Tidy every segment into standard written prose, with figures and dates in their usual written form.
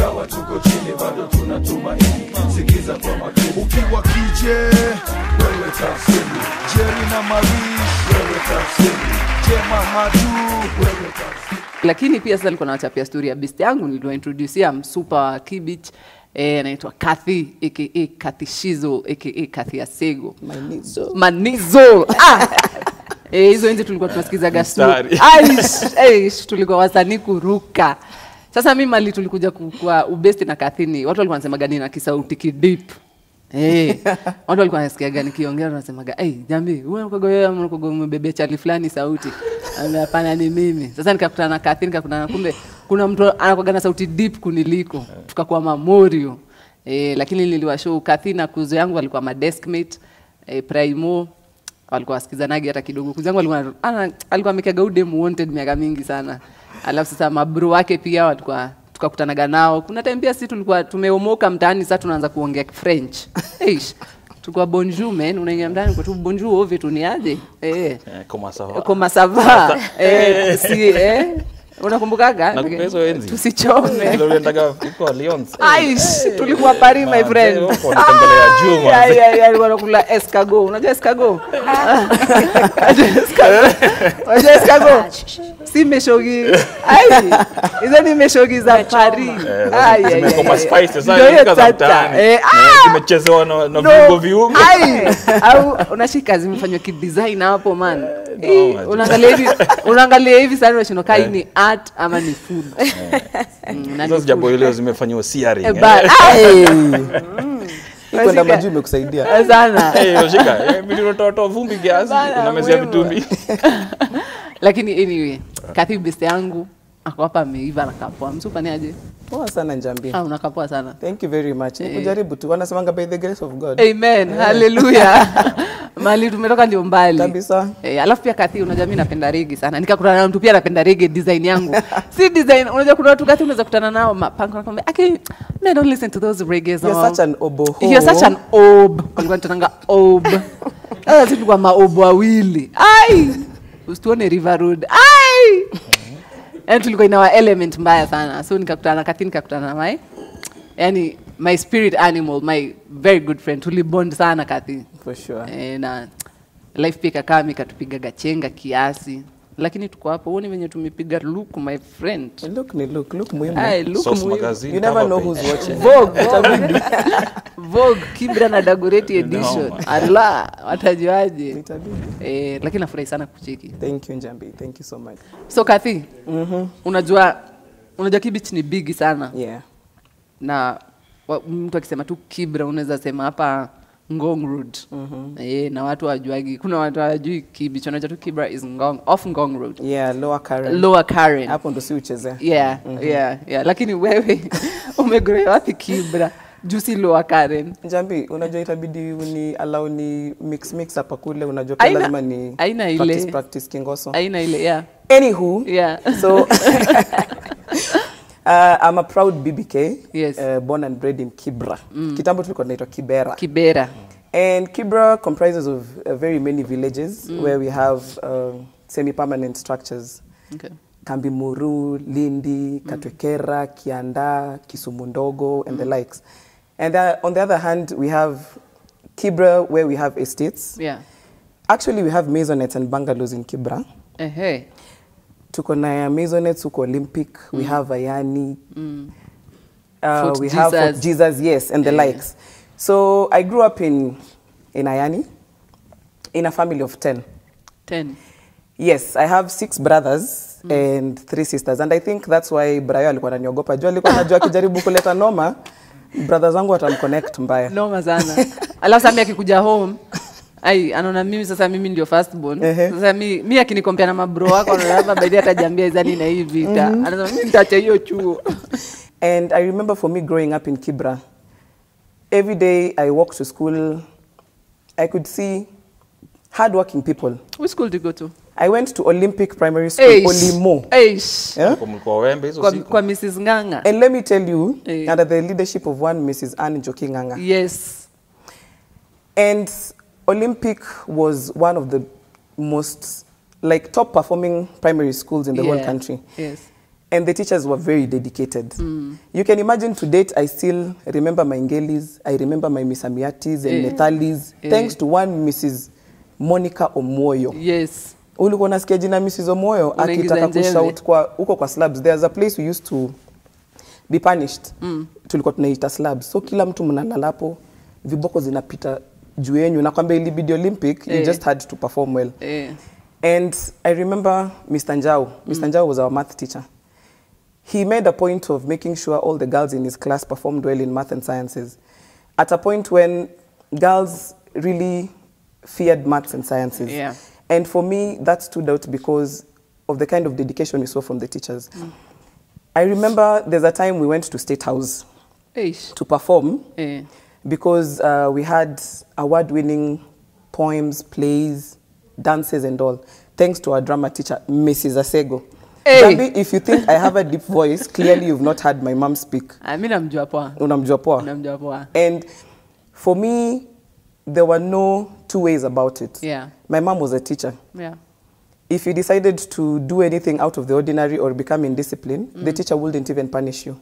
ingawa tuko chini bado tunatumaini. Sikiza kwa makini. Ukiwa kije, wewe tafsiri. Jerry na Marish, wewe tafsiri. Jema Madu, wewe tafsiri. Lakini pia sasa nilikuwa nawachapia story ya best yangu niliyointroduce msupa Kibich. Anaitwa Cathy aka Cathy Shizo aka Cathy Asego. Manizo. Hizo nje tulikuwa tunasikiza gastori. Aish tulikuwa wasanii kuruka. Sasa mimi mali tulikuja kwa ubesti na Cathy, watu walikuwa wanasema gani na kisauti kidip. Watu walikuwa wanasikia gani kiongea wanasemaga, jambi, wewe unakogoa umebebea chali fulani sauti. Hapana ni mimi. Sasa nikakutana na Cathy nikakutana kumbe kuna mtu anakuwa na sauti deep kuniliko. Tukakuwa memorio. Lakini niliwashow Cathy na kuzo yangu walikuwa ma deskmate. Primo walikuwa wasikizanagi hata kidogo. Kuzo yangu alikuwa amekaga udem wanted miaka mingi sana. Alafu sasa mabro wake pia walikuwa tukakutanaga nao. Kuna time pia sisi tulikuwa tumeomoka mtaani sasa tunaanza kuongea French. Tukua bonjour men, unaingia ndani kwa tu bonjour ove tu ni aje? Comment ça va? Si unakumbukaga? Nakupezo enzi. Tusichome. Ndio uliendaga iko Lyons. Tulikuwa Paris my friend. Nitembelea Juma. Alikuwa anakula escargot. Unajua escargot? Escargot. Si meshogi. Hizo ni meshogi za Paris. Kama spices sana za mtaani. Kimechezewa na viungo. Au unashika zimefanywa kidesign hapo man. Unaangalia hivi sana unashino kai ni art ama ni food. Sasa jambo hilo zimefanywa searing. Kwenda maji imekusaidia sana. Unashika video toto vumbi kiasi unamezea vitumbi. Lakini anyway, Cathy best yangu ako hapa ameiva na kapoa. Msupa ni aje? Poa sana Njambi. Unakapoa sana. Thank you very much. Nikujaribu tu wanasemanga by the grace of God. Amen. Hallelujah. Mali tumetoka ndio mbali. Kabisa. Alafu pia Cathy unajua mimi napenda reggae sana. Nikakutana na mtu pia anapenda reggae design yangu. Si design unajua kuna watu Cathy unaweza kutana nao mapango nakwambia, "I don't listen to those reggae songs." You're such an oboho. You're such an ob. Walikuwa tunanga ob. Sasa tulikuwa maobo wawili. Usituone River Road. Tulikuwa ina element mbaya sana. So nikakutana na Cathy nikakutana na my spirit animal, my very good friend. Tulibond sana Cathy. For sure. Na life pika kama ikatupiga gachenga kiasi. Lakini tuko hapo uone venye tumepiga look my friend. Look muhimu. Look magazine. You never know who's watching. Vogue Kibra na Dagoreti edition. Allah watajuaje. Lakini nafurahi sana kucheki. Thank you Njambi. Thank you so much. So Cathy, unajua Kibich ni big sana. Yeah. Na mtu akisema tu Kibra unaweza sema hapa Ngong Road. Na watu wajuagi. Kuna watu wajui Kibich, wanajua tu Kibra is off Ngong Road. Yeah, Lower Karen. Hapo ndo si uchezea. Yeah. Lakini wewe umegrow wapi Kibra? Juicy Lower Karen. Njambi, unajua itabidi allow ni mix hapa kule, unajua pia lazima ni practice kingoso. Aina ile, yeah. Anywho, so I'm a proud BBK, yes. Born and bred in Kibra. Kitambo tulikuwa tunaitwa Kibera. And Kibra comprises of very many villages where we have semi-permanent structures. Okay. Kambi Muru, Lindi, Katwekera, Kianda, Kisumu Ndogo, and the likes. And on the other hand, we have Kibra, where we have estates. Yeah. Actually, we have maisonettes and bungalows in Kibra. Tuko na maisonettes, tuko Olympic. We have Ayani. We have Fort Jesus, yes, and the likes. So I grew up in Ayani, in a family of 10. 10? Yes, I have 6 brothers and 3 sisters. And I think that's why Brayo alikuwa ananiogopa. Jua alikuwa anajua kijaribu kuleta noma, brothers wangu watamconnect mbaya. Noma sana. Alafu sasa mimi akikuja home, anaona mimi sasa mimi ndio first born. Sasa mimi akinikompea na mabro wako anaona baadaye atajambia izani na hii vita. Anasema mimi nitaacha hiyo chuo. And I remember for me growing up in Kibra, every day I walked to school, I could see hardworking people. Which school did you go to? I went to Olympic Primary School, Olimo. Kwa Mrs. Nganga. And let me tell you, under the leadership of one Mrs. Anne Njoki Nganga. Yes. And Olympic was one of the most, top performing primary schools in the whole country. Yes. And the teachers were very dedicated. You can imagine to date, I still remember my Ngelis, I remember my Misamiatis and Nethalis, thanks to one Mrs. Monica Omoyo. Yes. Ulikuwa nasikia jina Mrs. Omoyo akitaka kushout kwa uko kwa slabs. There's a place we used to be punished. Tulikuwa tunaita slabs. So kila mtu mnalala hapo, viboko zinapita juu yenu. Nakwambia ilibidi Olympic, you just had to perform well. And I remember Mr. Njau. Mr. Njau was our math teacher. He made a point of making sure all the girls in his class performed well in math and sciences. At a point when girls really feared maths and sciences. And for me, that stood out because of the kind of dedication we saw from the teachers. I remember there's a time we went to State House to perform because we had award-winning poems, plays, dances and all, thanks to our drama teacher, Mrs. Asego. Jambi, if you think I have a deep voice, clearly you've not had my mom speak. Unamjua poa. And for me, there were no two ways about it. My mom was a teacher. If you decided to do anything out of the ordinary or become indisciplined, the teacher wouldn't even punish you.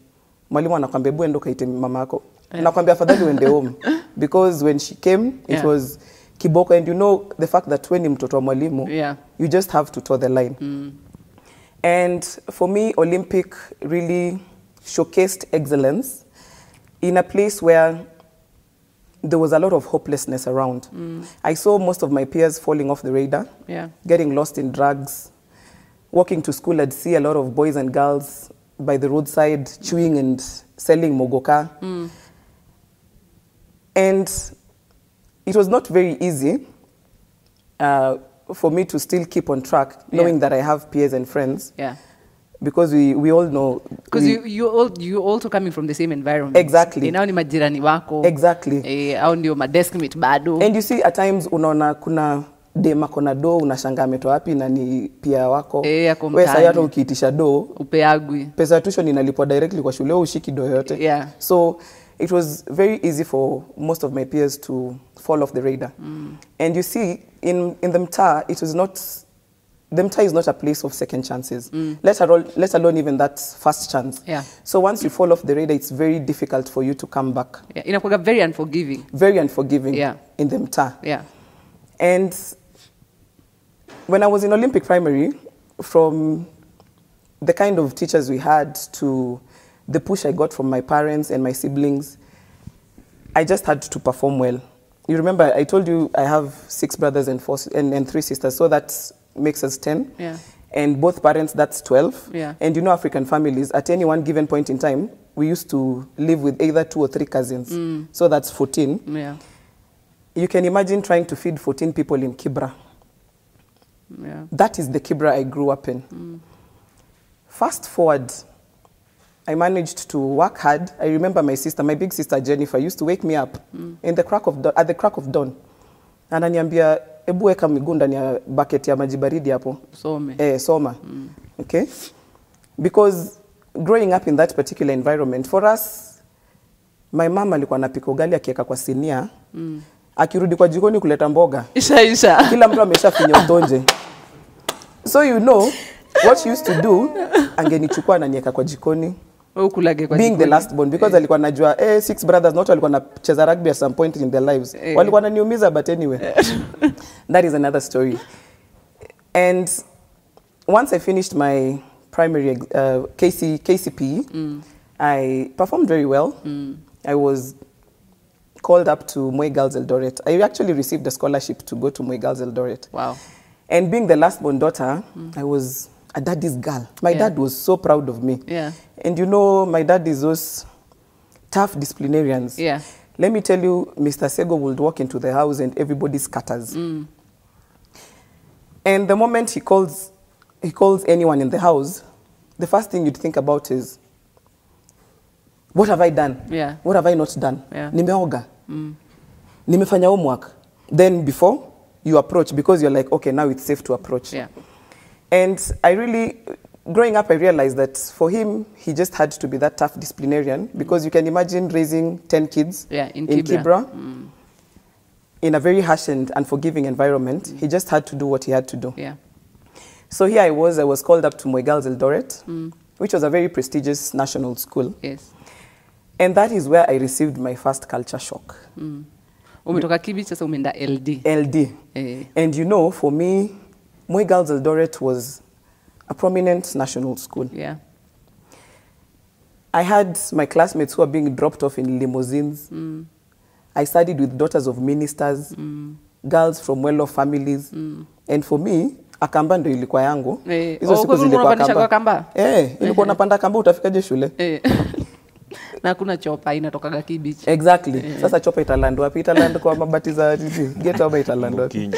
Mwalimu anakwambia bwe ndo kaite mama yako. Nakwambia afadhali uende home. Because when she came, it was kiboko. And you know the fact that when ni mtoto wa mwalimu, you just have to toe the line. And for me, Olympic really showcased excellence in a place where there was a lot of hopelessness around. I saw most of my peers falling off the radar, getting lost in drugs. Walking to school, I'd see a lot of boys and girls by the roadside chewing and selling mogoka. And it was not very easy for me to still keep on track, knowing that I have peers and friends. Because we all know. Because you also coming from the same environment. Exactly. Nao ni majirani wako. Exactly. Au ndio madeskmate bado. And you see, at times unaona kuna dema kona do, unashangaa ametoa wapi na ni pia wako. Wewe sasa hata ukiitisha do, upeagwi. Pesa tuition inalipwa directly kwa shule, ushiki do yote. So it was very easy for most of my peers to fall off the radar. And you see, in the mtaa, it was not, the mtaa is not a place of second chances, let alone even that first chance. So once you fall off the radar, it's very difficult for you to come back. Inakuwa very unforgiving. Very unforgiving in the mtaa. And when I was in Olympic Primary, from the kind of teachers we had to the push I got from my parents and my siblings, I just had to perform well. You remember, I told you I have 6 brothers and 3 sisters, so that makes us 10. And both parents, that's 12. And you know African families, at any one given point in time, we used to live with either 2 or 3 cousins. So that's 14. You can imagine trying to feed 14 people in Kibra. That is the Kibra I grew up in. Fast forward, I managed to work hard. I remember my sister, my big sister Jennifer, used to wake me up at the crack of dawn. Ananiambia, ebu weka miguu ndani ya bucket ya maji baridi hapo. Soma. Okay? Because growing up in that particular environment, for us, my mom alikuwa anapika ugali akiweka kwa sinia. Akirudi kwa jikoni kuleta mboga. Isha. Kila mtu ameshafinya utonje. So you know, what she used to do, angenichukua na niweka kwa jikoni. Being the last born, because alikuwa najua 6 brothers not walikuwa nacheza rugby at some point in their lives. Walikuwa wananiumiza, but anyway. That is another story. And once I finished my primary KCPE, I performed very well. I was called up to Moi Girls Eldoret. I actually received a scholarship to go to Moi Girls Eldoret. Wow. And being the last born daughter, I was a daddy's girl. My dad was so proud of me. And you know, my dad is those tough disciplinarians. Let me tell you, Mr. Asego would walk into the house and everybody scatters. And the moment he calls anyone in the house, the first thing you'd think about is, what have I done? What have I not done? Nimeoga. Nimefanya homework. Then before you approach, because you're like, okay, now it's safe to approach. And I really, growing up, I realized that for him, he just had to be that tough disciplinarian, because you can imagine raising 10 kids in Kibra in a very harsh and unforgiving environment. He just had to do what he had to do. So here I was called up to Moi Girls Eldoret. which was a very prestigious national school. Yes. And that is where I received my first culture shock. Umetoka Kibich, sasa umeenda LD. LD. And you know, for me, Moi Girls Eldoret was a prominent national school. Yeah. I had my classmates who were being dropped off in limousines. I studied with daughters of ministers, girls from well-off families. And for me, Akamba ndo ilikuwa yangu. Hizo siku zilikuwa Akamba. Ilikuwa unapanda Akamba utafikaje shule? Na kuna chopa inatokaga Kibich. Exactly. Sasa chopa italand wapi? Italand kwa mabati za ghetto ama italand wapi?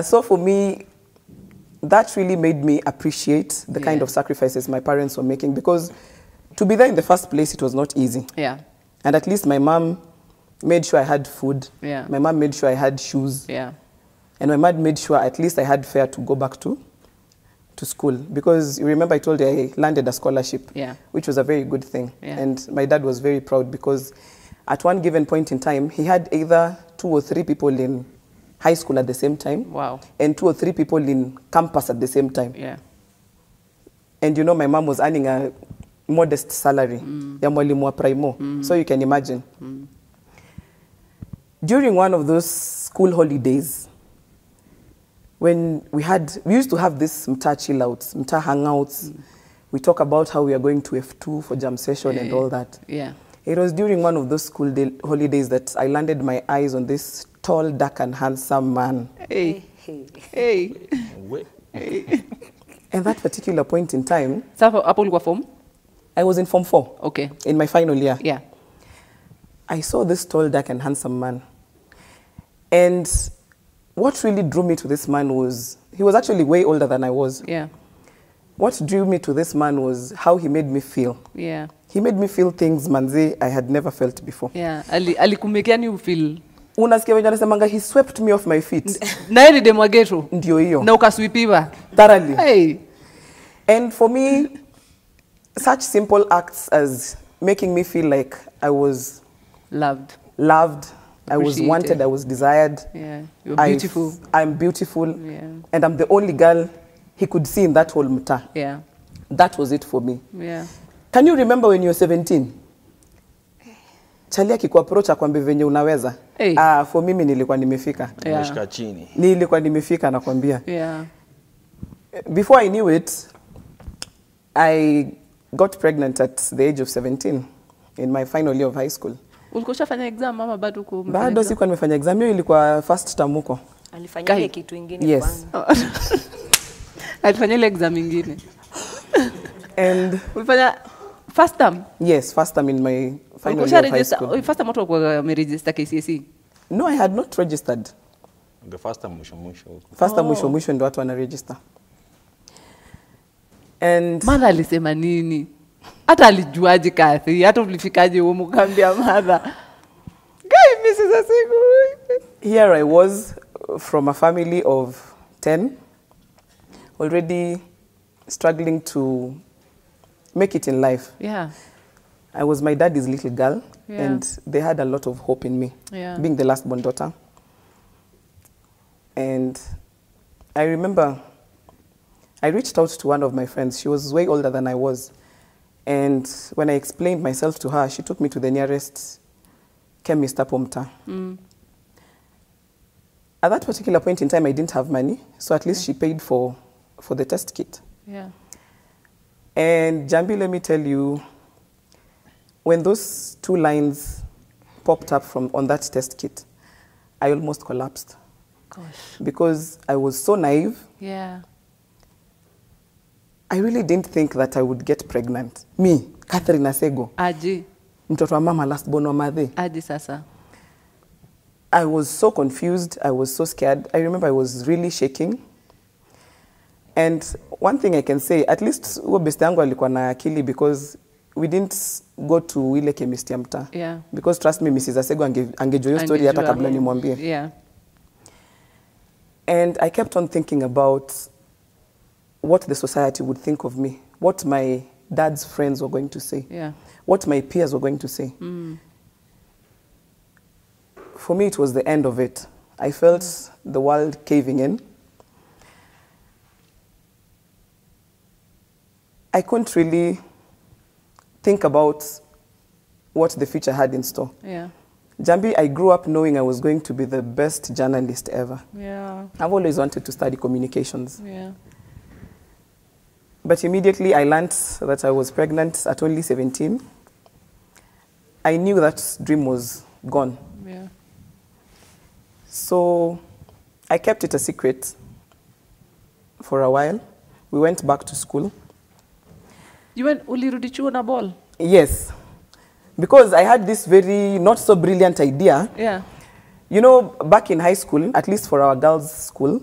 So for me, that really made me appreciate the kind of sacrifices my parents were making, because to be there in the first place, it was not easy. Yeah. And at least my mom made sure I had food. Yeah. My mom made sure I had shoes. Yeah. And my mom made sure at least I had fare to go back to school. Because you remember I told you I landed a scholarship, which was a very good thing. Yeah. And my dad was very proud because at one given point in time, he had either 2 or 3 people in high school at the same time. Wow. And 2 or 3 people in campus at the same time. Yeah. And you know, my mom was earning a modest salary. Ya mwalimu wa primo. So you can imagine. During one of those school holidays, when we used to have this mta chill outs, mta hangouts. We talk about how we are going to F2 for jam session and all that. Yeah. It was during one of those school holidays that I landed my eyes on this tall, dark and handsome man. Hey. And that particular point in time, Hapo ulikuwa form? I was in Form 4. Okay. In my final year. Yeah. I saw this tall, dark and handsome man. And what really drew me to this man was, he was actually way older than I was. Yeah. What drew me to this man was how he made me feel. Yeah. He made me feel things, manze, I had never felt before. Yeah. Alikumekea ni feel. Unasikia wenye anasemanga, he swept me off my feet. Na yeye demo ghetto. Ndio hiyo. Na ukaswipiwa. Thoroughly. Hey. And for me, such simple acts as making me feel like I was loved, I was wanted, I was desired. Yeah, you're beautiful. I'm beautiful. Yeah. And I'm the only girl he could see in that whole mta. Yeah. That was it for me. Yeah. Can you remember when you were 17? Chali akikuapproach akwambie venye unaweza. Hey. For mimi nilikuwa nimefika. Nimeshika chini. Nilikuwa nimefika nakwambia. Yeah. Before I knew it, I got pregnant at the age of 17 in my final year of high school. Ulikoshafanya exam mama bado uko? Bado sikuwa nimefanya exam, hiyo ilikuwa first term huko. Alifanya ile kitu kingine yes. kwanza. Alifanya ile exam nyingine. And ulifanya first term? Yes, first term in my final year of high school. First term watu kwa register KCSE? No, I had not registered. The first time mwisho. First time mwisho ndio watu wana register. And mother alisema nini? Hata alijuaje Cathy? Hata ulifikaje huko mkambia mother? Guy Mrs. Asego. Here I was from a family of 10, already struggling to make it in life. Yeah. I was my daddy's little girl, yeah. And they had a lot of hope in me, yeah. Being the last born daughter. And I remember I reached out to one of my friends. She was way older than I was. And when I explained myself to her, she took me to the nearest chemist up Mta. At that particular point in time, I didn't have money, so at least she paid for the test kit. Yeah. And Jambi, let me tell you, when those 2 lines popped up on that test kit, I almost collapsed. Gosh. Because I was so naive. Yeah. I really didn't think that I would get pregnant. Me, Catherine Asego. Aji. Mtoto wa mama last born wa madhe. Aji sasa. I was so confused. I was so scared. I remember I was really shaking. And one thing I can say, at least huo beste yangu alikuwa na akili, because we didn't go to ile chemist ya mta. Yeah. Because trust me, Mrs. Asego angejua hiyo story hata kabla nimwambie. Yeah. And I kept on thinking about what the society would think of me, what my dad's friends were going to say, yeah. What my peers were going to say. For me, it was the end of it. I felt the world caving in. I couldn't really think about what the future had in store. Yeah. Jambi, I grew up knowing I was going to be the best journalist ever. Yeah. I've always wanted to study communications. Yeah. But immediately I learned that I was pregnant at only 17. I knew that dream was gone. Yeah. So I kept it a secret for a while. We went back to school. You went ulirudi chuo na ball? Yes. Because I had this very not so brilliant idea. Yeah. You know, back in high school, at least for our girls' school,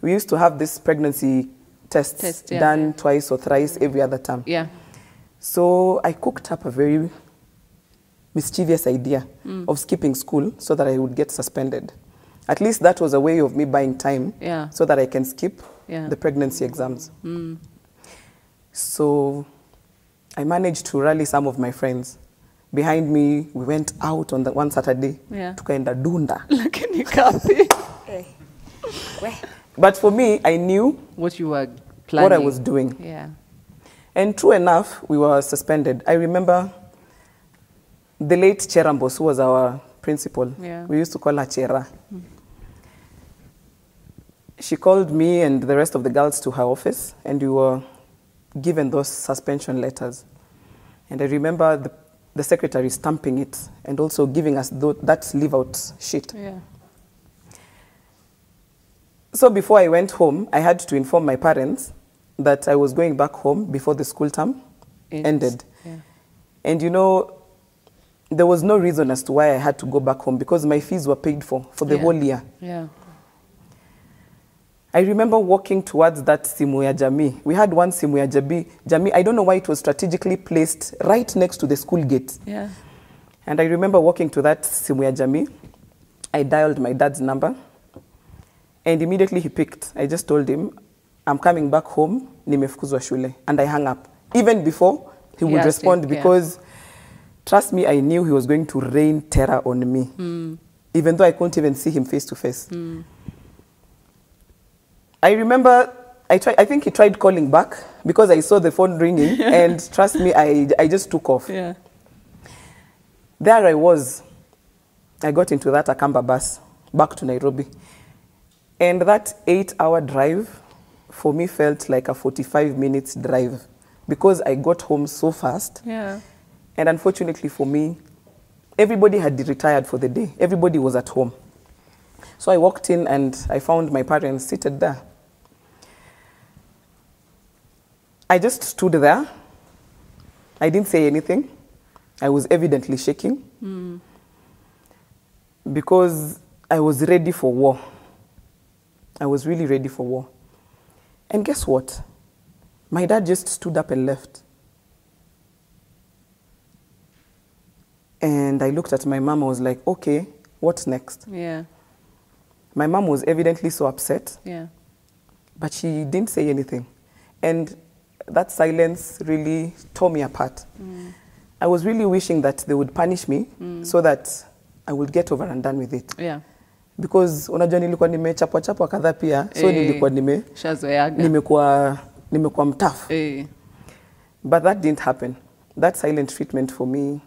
we used to have this pregnancy test done twice or thrice every other term. Yeah. So I cooked up a very mischievous idea of skipping school so that I would get suspended. At least that was a way of me buying time so that I can skip the pregnancy exams. So I managed to rally some of my friends. Behind me, we went out on one Saturday to kind of dunda. Lakini Cathy. But for me, I knew what you were planning. What I was doing. Yeah. And true enough, we were suspended. I remember the late Cherambos, who was our principal. Yeah. We used to call her Chera. She called me and the rest of the girls to her office, and we were given those suspension letters. And I remember the secretary stamping it and also giving us that leave-out sheet. Yeah. So before I went home, I had to inform my parents that I was going back home before the school term ended. Yeah. And you know, there was no reason as to why I had to go back home because my fees were paid for the whole year. Yeah. I remember walking towards that simu ya jamii. We had one simu ya jamii. I don't know why it was strategically placed right next to the school gate. Yeah. And I remember walking to that simu ya jamii. I dialed my dad's number. And immediately he picked. I just told him, I'm coming back home, nimefukuzwa shule. And I hung up. Even before he would respond because, trust me, I knew he was going to rain terror on me. Even though I couldn't even see him face to face. I remember, I think he tried calling back because I saw the phone ringing. And trust me, I just took off. Yeah. There I was. I got into that Akamba bus back to Nairobi. And that 8-hour drive for me felt like a 45 minutes drive because I got home so fast. Yeah. And unfortunately for me, everybody had retired for the day. Everybody was at home. So I walked in and I found my parents seated there. I just stood there. I didn't say anything. I was evidently shaking because I was ready for war. I was really ready for war. And guess what? My dad just stood up and left. And I looked at my mom, I was like, okay, what's next? Yeah. My mom was evidently so upset. Yeah. But she didn't say anything. And that silence really tore me apart. I was really wishing that they would punish me so that I would get over and done with it. Yeah. Because unajua nilikuwa nimechapwa kadhaa pia, so nilikuwa nimekuwa mtafu. But that didn't happen. That silent treatment for me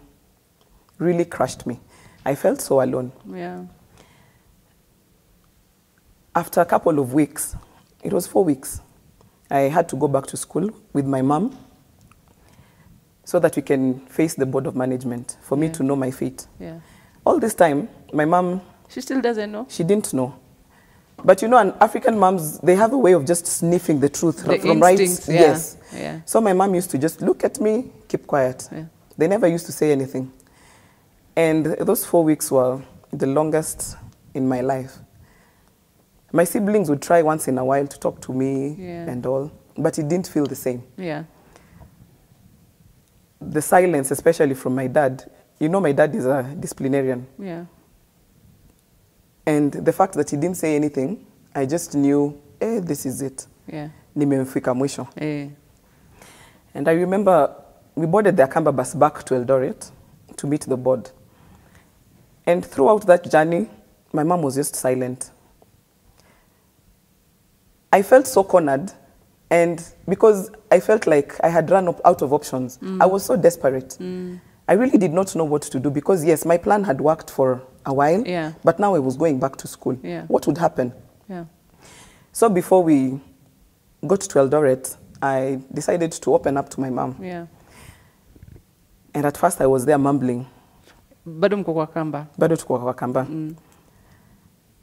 really crushed me. I felt so alone. Yeah. After a couple of weeks, it was 4 weeks, I had to go back to school with my mom so that we can face the board of management for me to know my fate. Yeah. All this time, my mom... She still doesn't know? She didn't know. But you know, African moms, they have a way of just sniffing the truth the from right. Yes. Yeah. So my mom used to just look at me, keep quiet. Yeah. They never used to say anything. And those 4 weeks were the longest in my life. My siblings would try once in a while to talk to me and all, but it didn't feel the same. Yeah. The silence, especially from my dad, you know my dad is a disciplinarian. Yeah. And the fact that he didn't say anything, I just knew, this is it. Yeah. Nimefika mwisho. And I remember we boarded the Akamba bus back to Eldoret to meet the board. And throughout that journey, my mom was just silent. I felt so cornered And because I felt like I had run out of options, I was so desperate. I really did not know what to do because, yes, my plan had worked for a while, but now I was going back to school. What would happen? So before we got to Eldoret, I decided to open up to my mom. And at first I was there mumbling. Bado mko kwa kamba. Bado tuko kwa kamba.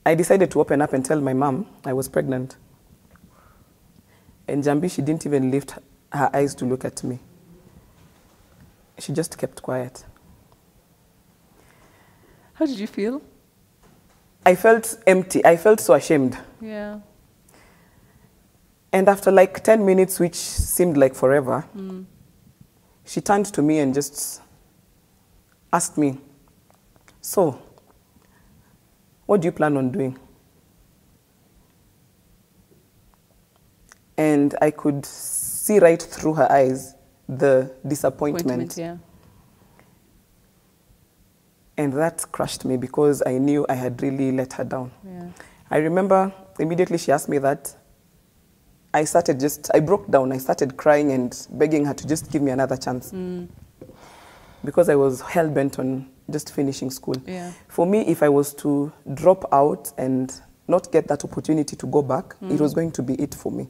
I decided to open up and tell my mom I was pregnant. And Jambi, she didn't even lift her eyes to look at me. She just kept quiet. How did you feel? I felt empty. I felt so ashamed. Yeah. And after like 10 minutes, which seemed like forever, she turned to me and just asked me, so, what do you plan on doing? And I could see right through her eyes the disappointment. And that crushed me because I knew I had really let her down. I remember immediately she asked me that, I broke down. I started crying and begging her to just give me another chance. Because I was hell-bent on just finishing school. For me, if I was to drop out and not get that opportunity to go back, it was going to be it for me.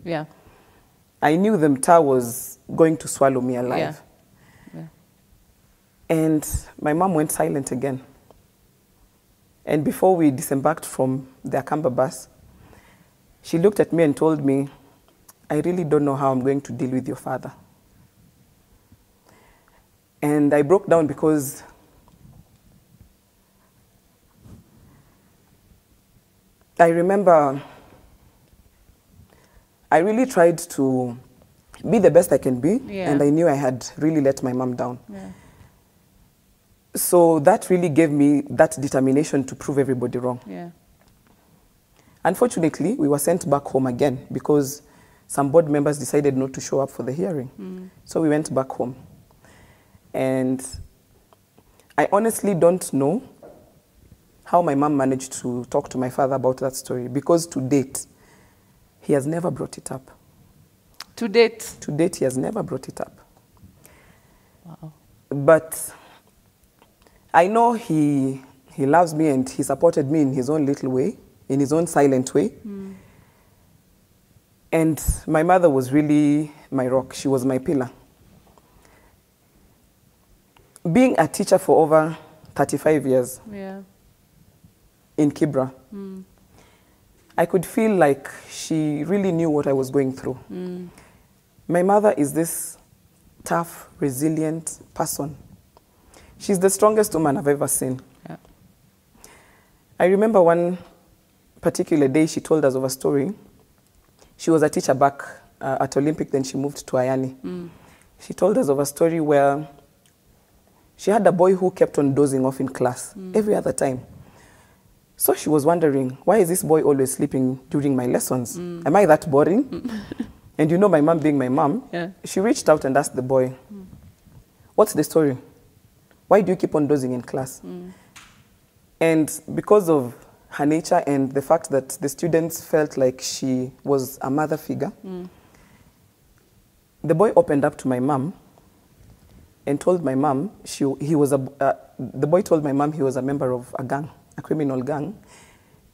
I knew the mtaa was going to swallow me alive. And my mom went silent again. And before we disembarked from the Akamba bus, she looked at me and told me, I really don't know how I'm going to deal with your father. And I broke down because I remember I really tried to be the best I can be, and I knew I had really let my mom down. So that really gave me that determination to prove everybody wrong. Unfortunately, we were sent back home again because some board members decided not to show up for the hearing. So we went back home. And I honestly don't know how my mom managed to talk to my father about that story because to date, he has never brought it up. To date? To date, he has never brought it up. Wow. But I know he loves me and he supported me in his own little way, in his own silent way. And my mother was really my rock. She was my pillar. Being a teacher for over 35 years in Kibra, I could feel like she really knew what I was going through. My mother is this tough, resilient person. She's the strongest woman I've ever seen. I remember one particular day she told us of a story. She was a teacher back at Olympic, then she moved to Ayani. She told us of a story where she had a boy who kept on dozing off in class every other time. So she was wondering, why is this boy always sleeping during my lessons? Am I that boring? And you know, my mom being my mom, she reached out and asked the boy, what's the story? Why do you keep on dozing in class? And because of her nature and the fact that the students felt like she was a mother figure, the boy opened up to my mom and told my mom the boy told my mom he was a member of a gang, a criminal gang,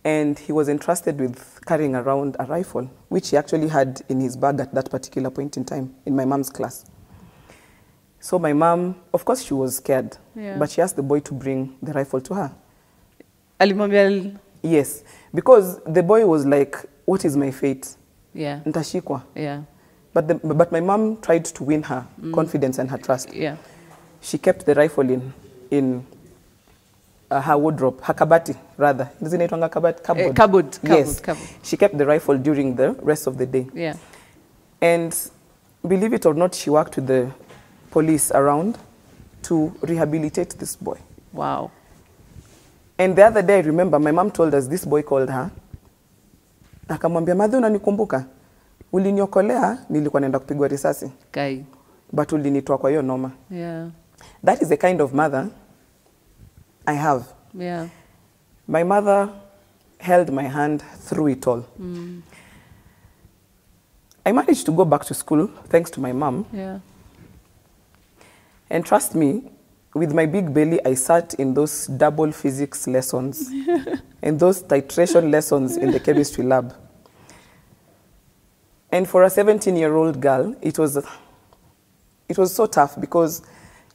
and he was entrusted with carrying around a rifle, which he actually had in his bag at that particular point in time in my mom's class. So my mom, of course, she was scared, but she asked the boy to bring the rifle to her. Yes, because the boy was like, what is my fate? Ntashikwa. But my mom tried to win her confidence and her trust. She kept the rifle in her wardrobe, her kabati, rather. Doesn't it kabati? Cupboard. Yes. Cupboard. She kept the rifle during the rest of the day. And believe it or not, she worked with the police around to rehabilitate this boy. Wow. And the other day, I remember, my mom told us this boy called her. Akamwambia, madhi unanikumbuka? Uliniokolea, nilikuwa naenda kupigwa risasi. Kai. But ulinitoa kwa hiyo noma. That is the kind of mother I have. My mother held my hand through it all. I managed to go back to school thanks to my mom. Yeah. And trust me, with my big belly, I sat in those double physics lessons and those titration lessons in the chemistry lab. And for a 17-year-old girl, it was so tough because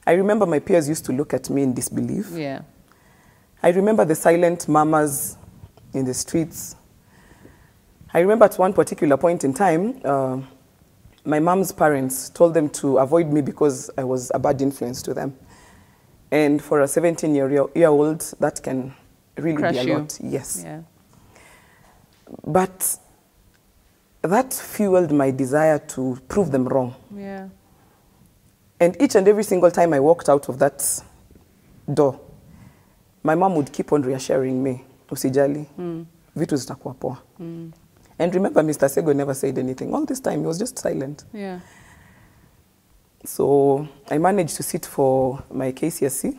I remember my peers used to look at me in disbelief. Yeah. I remember the silent mamas in the streets. I remember at one particular point in time, my mom's parents told them to avoid me because I was a bad influence to them. And for a 17-year-old, that can really Crush be a you. lot. Yes. Yeah. But that fueled my desire to prove them wrong. Yeah. And each and every single time I walked out of that door, my mom would keep on reassuring me, usijali, vitu zitakuwa poa. And remember, Mr. Asego never said anything. All this time, he was just silent. Yeah. So I managed to sit for my KCSE.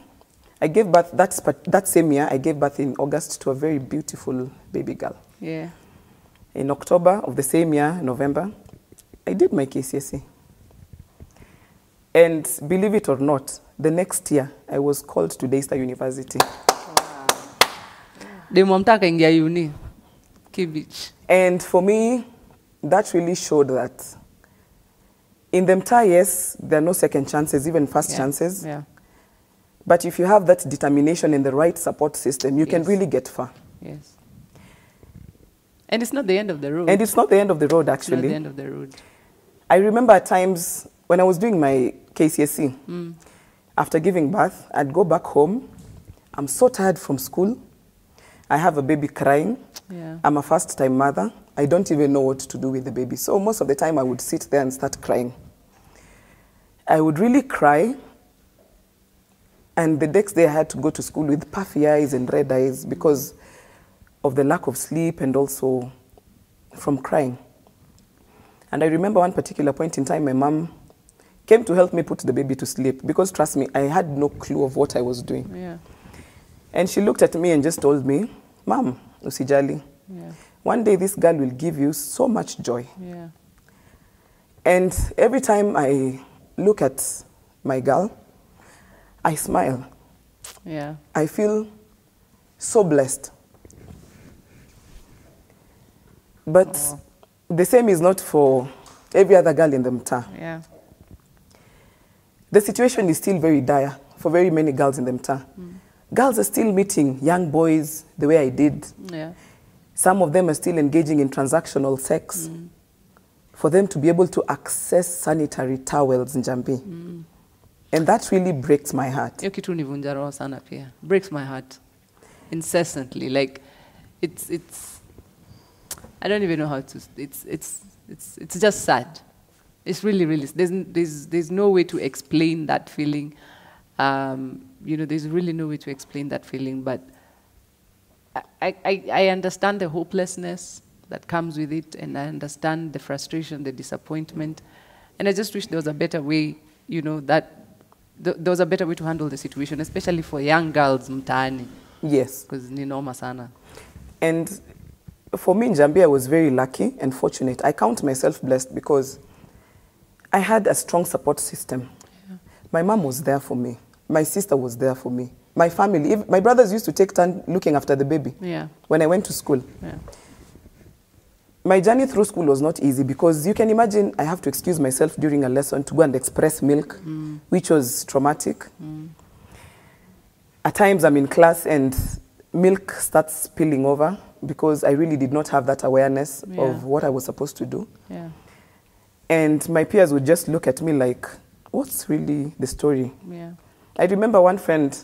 I gave birth, that same year, I gave birth in August to a very beautiful baby girl. Yeah. In October of the same year, November, I did my KCSE. And believe it or not, the next year, I was called to Daystar University. Demomtaka ingia uni. Kibich. And for me, that really showed that in the entire yes, there are no second chances, even first chances. Yeah. But if you have that determination and the right support system, you can really get far. Yes. And it's not the end of the road. And it's not the end of the road, actually. It's not the end of the road. I remember at times when I was doing my KCSE, after giving birth, I'd go back home. I'm so tired from school. I have a baby crying. Yeah. I'm a first-time mother. I don't even know what to do with the baby. So most of the time I would sit there and start crying. I would really cry. And the next day I had to go to school with puffy eyes and red eyes because of the lack of sleep and also from crying. And I remember one particular point in time, my mom came to help me put the baby to sleep because, trust me, I had no clue of what I was doing. Yeah. And she looked at me and just told me, Mom, usijali. Yeah. One day this girl will give you so much joy. Yeah. And every time I look at my girl, I smile. Yeah. I feel so blessed. But the same is not for every other girl in the mtaa. Yeah. The situation is still very dire for very many girls in the mtaa. Girls are still meeting young boys the way I did. Yeah. Some of them are still engaging in transactional sex for them to be able to access sanitary towels in Jambi. And that really breaks my heart. Hiyo kitu nivunja roho sana pia. Breaks my heart. Incessantly. Like, it's I don't even know how to, it's just sad. It's really, really, there's no way to explain that feeling. You know, there's really no way to explain that feeling, but I understand the hopelessness that comes with it, and I understand the frustration, the disappointment, and I just wish there was a better way, you know, that there was a better way to handle the situation, especially for young girls mtaani. Yes. Because ni noma sana. And for me in Jambi, I was very lucky and fortunate. I count myself blessed because I had a strong support system. Yeah. My mom was there for me. My sister was there for me. My family, my brothers used to take turn looking after the baby when I went to school. Yeah. My journey through school was not easy because you can imagine I have to excuse myself during a lesson to go and express milk, which was traumatic. At times I'm in class and milk starts spilling over because I really did not have that awareness of what I was supposed to do. Yeah. And my peers would just look at me like, what's really the story? Yeah. I remember one friend,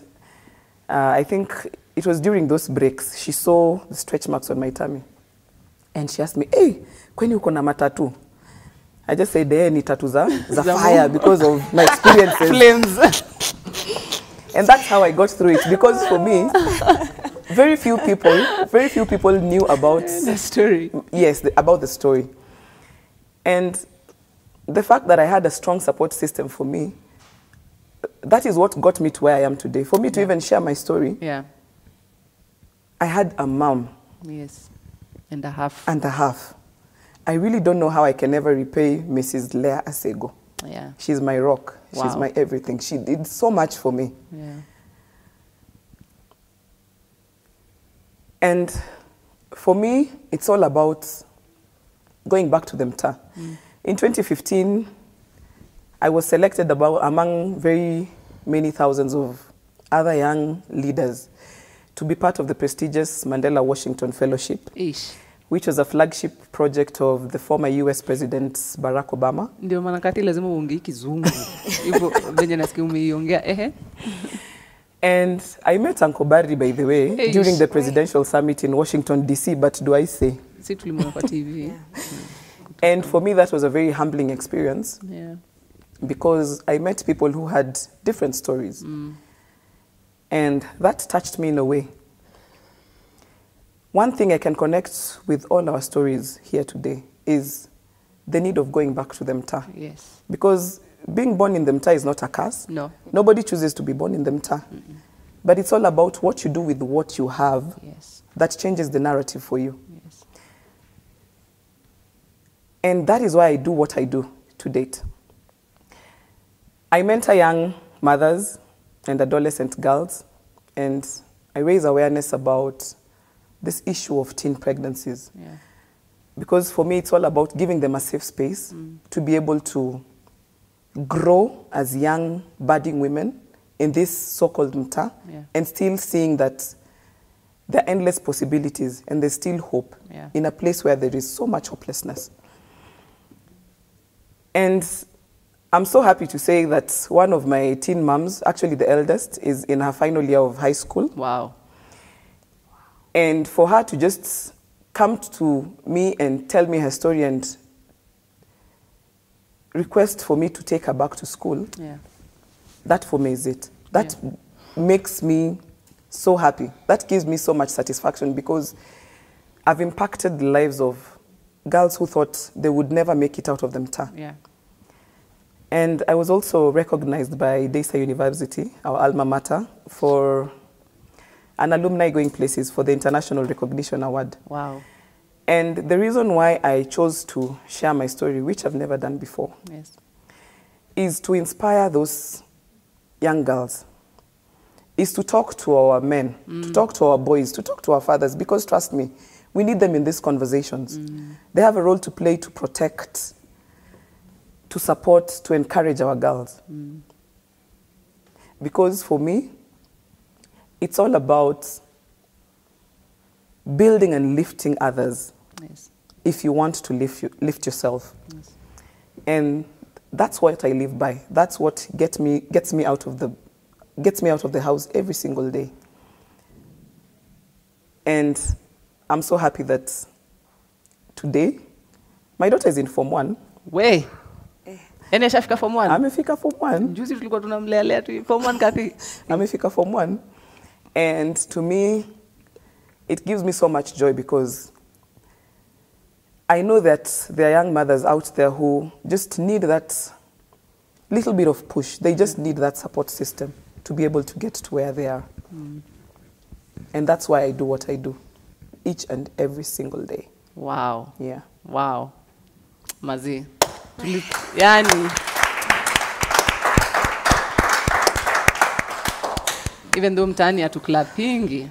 I think it was during those breaks, she saw the stretch marks on my tummy. And she asked me, hey, kweni uko na matatu? I just said, ni tattoo za fire because of my experiences. Flames. And that's how I got through it. Because for me, very few people knew about the story. Yes, about the story. And the fact that I had a strong support system for me, that is what got me to where I am today. For me to even share my story, I had a mom. Yes, and a half. And a half. I really don't know how I can ever repay Mrs. Lea Asego. Yeah. She's my rock. Wow. She's my everything. She did so much for me. Yeah. And for me, it's all about going back to the Mta. In 2015, I was selected among very many thousands of other young leaders to be part of the prestigious Mandela Washington Fellowship, which was a flagship project of the former US President Barack Obama. Ndio maana Cathy lazima uongee kizungu. Hivyo venye nasikia umeiongea And I met Uncle Barry, by the way, during the presidential summit in Washington, D.C., but do I say? Si tulimwona kwa TV. And for me, that was a very humbling experience. Yeah. Because I met people who had different stories. And that touched me in a way. One thing I can connect with all our stories here today is the need of going back to the Mta. Yes. Because being born in the Mta is not a curse. No. Nobody chooses to be born in the Mta. But it's all about what you do with what you have that changes the narrative for you. Yes. And that is why I do what I do to date. I mentor young mothers and adolescent girls, and I raise awareness about this issue of teen pregnancies. Yeah. Because for me, it's all about giving them a safe space to be able to grow as young, budding women in this so-called Mta, and still seeing that there are endless possibilities and there's still hope in a place where there is so much hopelessness. And I'm so happy to say that one of my teen moms, actually the eldest, is in her final year of high school. Wow. And for her to just come to me and tell me her story and request for me to take her back to school, that for me is it. That makes me so happy. That gives me so much satisfaction because I've impacted the lives of girls who thought they would never make it out of the Mta. Yeah. And I was also recognized by Desa University, our alma mater, for an alumni going places for the International Recognition Award. Wow. And the reason why I chose to share my story, which I've never done before, is to inspire those young girls, is to talk to our men, to talk to our boys, to talk to our fathers, because trust me, we need them in these conversations. They have a role to play to protect, to support, to encourage our girls. Because for me, it's all about building and lifting others if you want to lift yourself. And that's what I live by. That's what gets me out of the house every single day. And I'm so happy that today my daughter is in Form 1. Way. Ene shafika Form 1. Amefika Form 1. Juzi tulikuwa tunamlelea tu Form 1 Cathy. Amefika Form 1. And to me, it gives me so much joy because I know that there are young mothers out there who just need that little bit of push. They just need that support system to be able to get to where they are. And that's why I do what I do each and every single day. Wow. Yeah. Wow. Mazi. Yani. Even though mtaani hatuklapingi,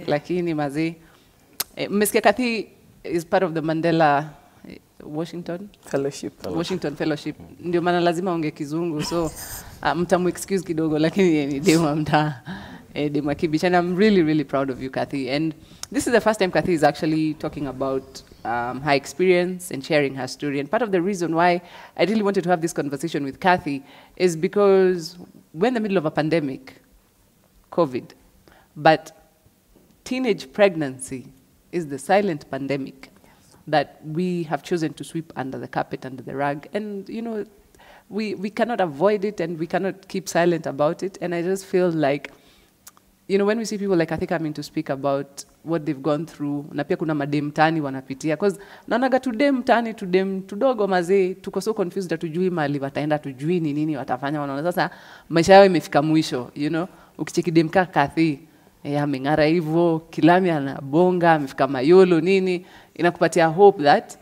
lakini mazi. Mmesikia Cathy is part of the Mandela Washington Fellowship. Ndio maana lazima onge kizungu, so mtamu excuse kidogo, lakini ni dema mta dema Kibich. And I'm really, really proud of you, Cathy. And this is the first time Cathy is actually talking about her experience and sharing her story. And part of the reason why I really wanted to have this conversation with Cathy is because we're in the middle of a pandemic, COVID, but teenage pregnancy is the silent pandemic that we have chosen to sweep under the carpet, under the rug. And, you know, we cannot avoid it and we cannot keep silent about it. And I just feel like, you know, when we see people like Cathy coming to speak about what they've gone through, na pia kuna madem tani wanapitia, because naonaga tudem tani, tudem tudogo mazee, tuko so confused, hatujui mali wataenda, tujui ni nini watafanya, wanaona sasa maisha yao imefika mwisho, you know. Ukicheki dem ka Cathy, ameng'ara hivyo, kilami anabonga, amefika mayolo nini, inakupatia hope that